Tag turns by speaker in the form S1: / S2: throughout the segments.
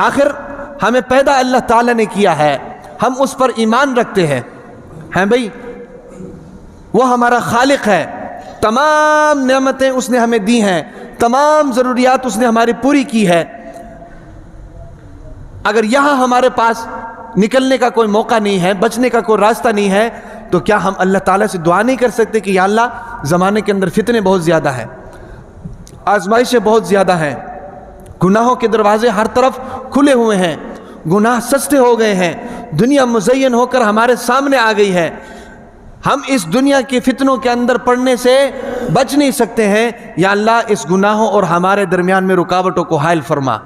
S1: آخر ہمیں پیدا اللہ تعالیٰ نے کیا ہے، ہم اس پر ایمان رکھتے ہیں بھائی، وہ ہمارا خالق ہے، تمام نعمتیں اس نے ہمیں دی ہیں، تمام ضروریات اس نے ہماری پوری کی ہے۔ اگر یہاں ہمارے پاس نکلنے کا کوئی موقع نہیں ہے، بچنے کا کوئی راستہ نہیں ہے، تو کیا ہم اللہ تعالیٰ سے دعا نہیں کر سکتے کہ یا اللہ زمانے کے اندر فتنے بہت زیادہ ہیں، آزمائشیں بہت زیادہ ہیں، گناہوں کے دروازے ہر طرف کھلے ہوئے ہیں، گناہ سستے ہو گئے ہیں، دنیا مزین ہو کر ہمارے سامنے آ گئی ہے، ہم اس دنیا کے فتنوں کے اندر پڑنے سے بچ نہیں سکتے ہیں، یا اللہ اس گناہوں اور ہمارے درمیان میں رکاوٹوں کو حائل فرما،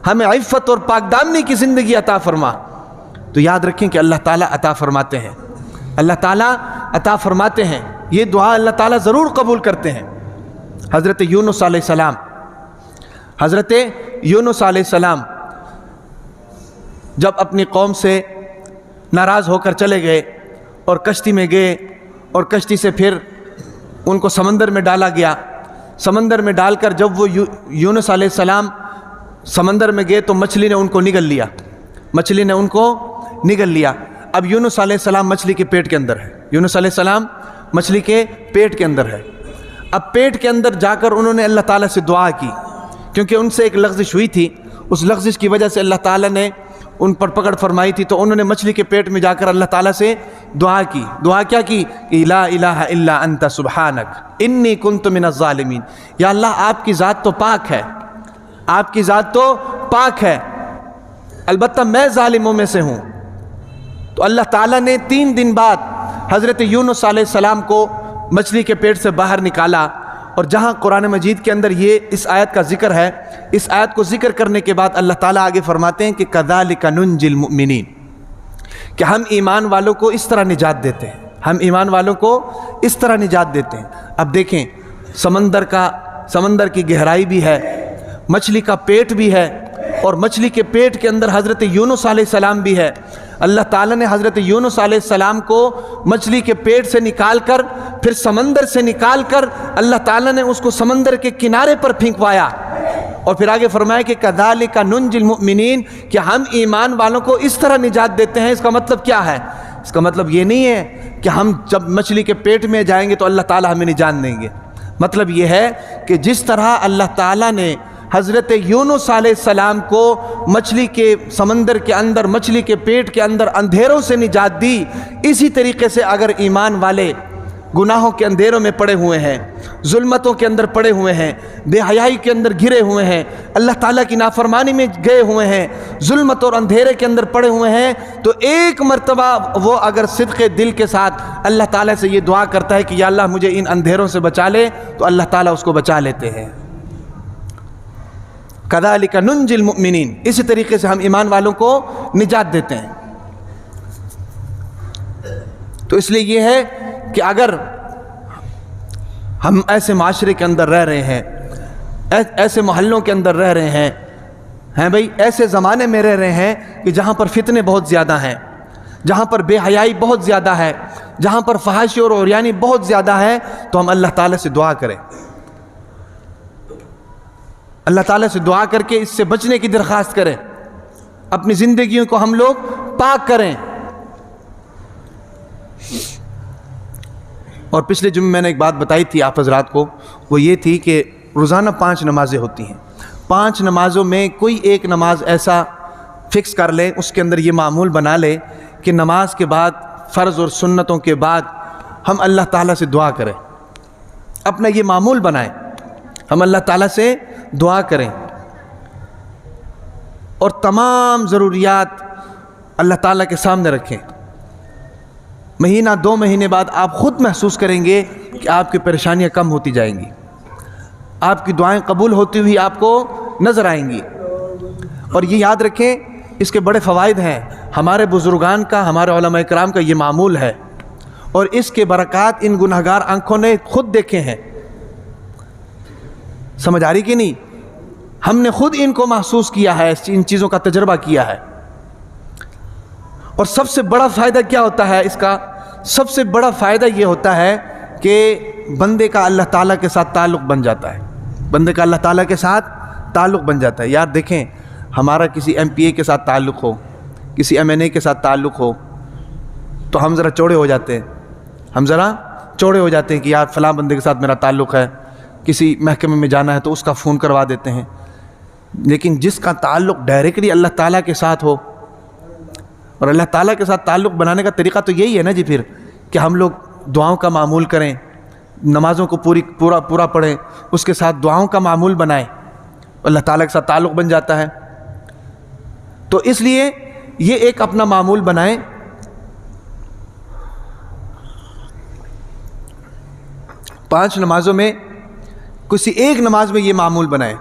S1: ہمیں عفت اور پاک دامنی کی زندگی عطا فرما۔ تو یاد رکھیں کہ اللہ تعالیٰ عطا فرماتے ہیں، اللہ تعالیٰ عطا فرماتے ہیں، یہ دعا اللہ تعالیٰ ضرور قبول کرتے ہیں۔ حضرت یونس علیہ السلام، حضرت یونس علیہ السلام جب اپنی قوم سے ناراض ہو کر چلے گئے اور کشتی میں گئے، اور کشتی سے پھر ان کو سمندر میں ڈالا گیا، سمندر میں ڈال کر جب وہ یونس علیہ السلام سمندر میں گئے تو مچھلی نے ان کو نگل لیا، مچھلی نے ان کو نگل لیا۔ اب یونس علیہ السلام مچھلی کے پیٹ کے اندر ہے، یونس علیہ السلام مچھلی کے پیٹ کے اندر ہے۔ اب پیٹ کے اندر جا کر انہوں نے اللہ تعالیٰ سے دعا کی، کیونکہ ان سے ایک لغزش ہوئی تھی، اس لغزش کی وجہ سے اللہ تعالیٰ نے ان پر پکڑ فرمائی تھی، تو انہوں نے مچھلی کے پیٹ میں جا کر اللہ تعالیٰ سے دعا کی۔ دعا کیا کی؟ لا الہ الا انت سبحانک انی کنت من الظالمین، یا اللہ آپ کی ذات تو پاک ہے، آپ کی ذات تو پاک ہے، البتہ میں ظالموں میں سے ہوں۔ تو اللہ تعالیٰ نے 3 دن بعد حضرت یونس علیہ السلام کو مچھلی کے پیٹ سے باہر نکالا، اور جہاں قرآن مجید کے اندر یہ اس آیت کا ذکر ہے، اس آیت کو ذکر کرنے کے بعد اللہ تعالیٰ آگے فرماتے ہیں کہ کذالک ننجی المؤمنین، کہ ہم ایمان والوں کو اس طرح نجات دیتے ہیں، ہم ایمان والوں کو اس طرح نجات دیتے ہیں۔ اب دیکھیں، سمندر کی گہرائی بھی ہے، مچھلی کا پیٹ بھی ہے، اور مچھلی کے پیٹ کے اندر حضرت یونس علیہ السلام بھی ہے۔ اللہ تعالیٰ نے حضرت یونس علیہ السلام کو مچھلی کے پیٹ سے نکال کر، پھر سمندر سے نکال کر اللہ تعالیٰ نے اس کو سمندر کے کنارے پر پھینکوایا، اور پھر آگے فرمایا کہ کذالک ننجی المؤمنین، کہ ہم ایمان والوں کو اس طرح نجات دیتے ہیں۔ اس کا مطلب کیا ہے؟ اس کا مطلب یہ نہیں ہے کہ ہم جب مچھلی کے پیٹ میں جائیں گے تو اللہ تعالیٰ ہمیں نجات دیں گے، مطلب یہ ہے کہ جس طرح اللہ تعالیٰ نے حضرت یونس علیہ السلام کو مچھلی کے سمندر کے اندر، مچھلی کے پیٹ کے اندر اندھیروں سے نجات دی، اسی طریقے سے اگر ایمان والے گناہوں کے اندھیروں میں پڑے ہوئے ہیں، ظلمتوں کے اندر پڑے ہوئے ہیں، بے حیائی کے اندر گھرے ہوئے ہیں، اللہ تعالیٰ کی نافرمانی میں گئے ہوئے ہیں، ظلمت اور اندھیرے کے اندر پڑے ہوئے ہیں، تو ایک مرتبہ وہ اگر صدق دل کے ساتھ اللہ تعالیٰ سے یہ دعا کرتا ہے کہ یا اللہ مجھے ان اندھیروں سے بچا لے، تو اللہ تعالیٰ اس کو بچا لیتے ہیں۔ کذالک ننجی المؤمنین، اسی طریقے سے ہم ایمان والوں کو نجات دیتے ہیں۔ تو اس لیے یہ ہے کہ اگر ہم ایسے معاشرے کے اندر رہ رہے ہیں، ایسے محلوں کے اندر رہ رہے ہیں بھائی، ایسے زمانے میں رہ رہے ہیں کہ جہاں پر فتنے بہت زیادہ ہیں، جہاں پر بے حیائی بہت زیادہ ہے، جہاں پر فحاشی اور عریانی بہت زیادہ ہے، تو ہم اللہ تعالیٰ سے دعا کریں، اللہ تعالیٰ سے دعا کر کے اس سے بچنے کی درخواست کریں، اپنی زندگیوں کو ہم لوگ پاک کریں۔ اور پچھلے جمعے میں نے ایک بات بتائی تھی آپ حضرات کو، وہ یہ تھی کہ روزانہ 5 نمازیں ہوتی ہیں، 5 نمازوں میں کوئی ایک نماز ایسا فکس کر لیں، اس کے اندر یہ معمول بنا لیں کہ نماز کے بعد، فرض اور سنتوں کے بعد ہم اللہ تعالیٰ سے دعا کریں، اپنا یہ معمول بنائیں، ہم اللہ تعالیٰ سے دعا کریں، اور تمام ضروریات اللہ تعالیٰ کے سامنے رکھیں۔ مہینہ 2 مہینے بعد آپ خود محسوس کریں گے کہ آپ کی پریشانیاں کم ہوتی جائیں گی، آپ کی دعائیں قبول ہوتی ہوئی آپ کو نظر آئیں گی۔ اور یہ یاد رکھیں، اس کے بڑے فوائد ہیں، ہمارے بزرگان کا، ہمارے علماء کرام کا یہ معمول ہے، اور اس کے برکات ان گنہگار آنکھوں نے خود دیکھے ہیں۔ سمجھ آ رہی کہ نہیں؟ ہم نے خود ان کو محسوس کیا ہے، ان چیزوں کا تجربہ کیا ہے۔ اور سب سے بڑا فائدہ کیا ہوتا ہے اس کا؟ سب سے بڑا فائدہ یہ ہوتا ہے کہ بندے کا اللہ تعالیٰ کے ساتھ تعلق بن جاتا ہے، بندے کا اللہ تعالیٰ کے ساتھ تعلق بن جاتا ہے۔ یار دیکھیں، ہمارا کسی MPA کے ساتھ تعلق ہو، کسی MNA کے ساتھ تعلق ہو، تو ہم ذرا چوڑے ہو جاتے ہیں، کہ یار فلاں بندے کے ساتھ میرا تعلق ہے، کسی محکمے میں جانا ہے تو اس کا فون کروا دیتے ہیں۔ لیکن جس کا تعلق ڈائریکٹلی اللہ تعالیٰ کے ساتھ ہو، اور اللہ تعالیٰ کے ساتھ تعلق بنانے کا طریقہ تو یہی ہے نا جی پھر، کہ ہم لوگ دعاؤں کا معمول کریں، نمازوں کو پورا پڑھیں، اس کے ساتھ دعاؤں کا معمول بنائیں، اللہ تعالیٰ کے ساتھ تعلق بن جاتا ہے۔ تو اس لیے یہ ایک اپنا معمول بنائیں۔ پانچ نمازوں میں کسی ایک نماز میں یہ معمول بنائیں۔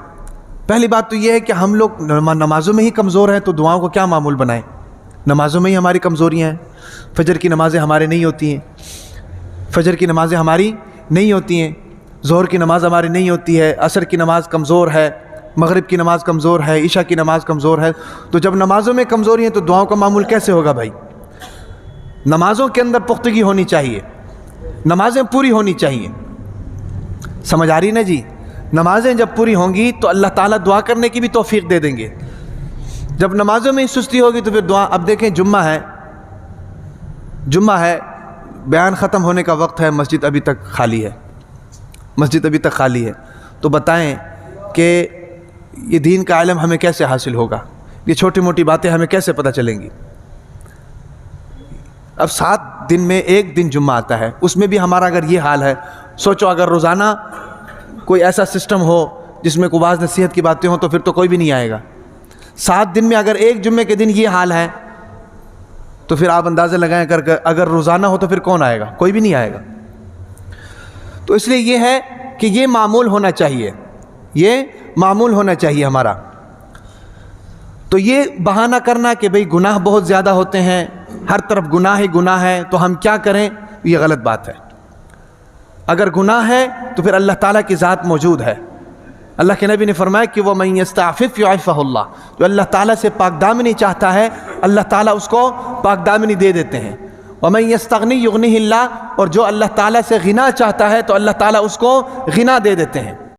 S1: پہلی بات تو یہ ہے کہ ہم لوگ نمازوں میں ہی کمزور ہیں، تو دعاؤں کو کیا معمول بنائیں؟ نمازوں میں ہی ہماری کمزوریاں ہیں۔ فجر کی نمازیں ہمارے نہیں ہوتی ہیں، ظہر کی نماز ہماری نہیں ہوتی ہے، عصر کی نماز کمزور ہے، مغرب کی نماز کمزور ہے، عشاء کی نماز کمزور ہے۔ تو جب نمازوں میں کمزوری ہے تو دعاؤں کا معمول کیسے ہوگا بھائی؟ نمازوں کے اندر پختگی ہونی چاہیے، نمازیں پوری ہونی چاہیے۔ سمجھ آ رہی نا جی؟ نمازیں جب پوری ہوں گی تو اللہ تعالیٰ دعا کرنے کی بھی توفیق دے دیں گے۔ جب نمازوں میں سستی ہوگی تو پھر دعا، اب دیکھیں جمعہ ہے، بیان ختم ہونے کا وقت ہے، مسجد ابھی تک خالی ہے، تو بتائیں کہ یہ دین کا علم ہمیں کیسے حاصل ہوگا؟ یہ چھوٹی موٹی باتیں ہمیں کیسے پتہ چلیں گی؟ اب 7 دن میں 1 دن جمعہ آتا ہے، اس میں بھی ہمارا اگر یہ حال ہے، سوچو اگر روزانہ کوئی ایسا سسٹم ہو جس میں کوئی واعظ نصیحت کی باتیں ہوں تو پھر تو کوئی بھی نہیں آئے گا۔ 7 دن میں اگر 1 جمعے کے دن یہ حال ہے تو پھر آپ اندازہ لگائیں اگر روزانہ ہو تو پھر کون آئے گا؟ کوئی بھی نہیں آئے گا۔ تو اس لیے یہ ہے کہ یہ معمول ہونا چاہیے ہمارا۔ تو یہ بہانہ کرنا کہ بھئی گناہ بہت زیادہ ہوتے ہیں، ہر طرف گناہ ہی گناہ ہے تو ہم کیا کریں، یہ غلط بات ہے۔ اگر گناہ ہے تو پھر اللہ تعالیٰ کی ذات موجود ہے۔ اللہ کے نبی نے فرمایا کہ وَمَن يَسْتَعْفِفْ يُعِفَّهُ اللَّهُ، جو اللہ تعالیٰ سے پاک دامنی چاہتا ہے اللہ تعالیٰ اس کو پاک دامنی دے دیتے ہیں۔ وَمَن يَسْتَغْنِ يُغْنِهِ اللَّهُ، اور جو اللہ تعالیٰ سے غنا چاہتا ہے تو اللہ تعالیٰ اس کو غنا دے دیتے ہیں۔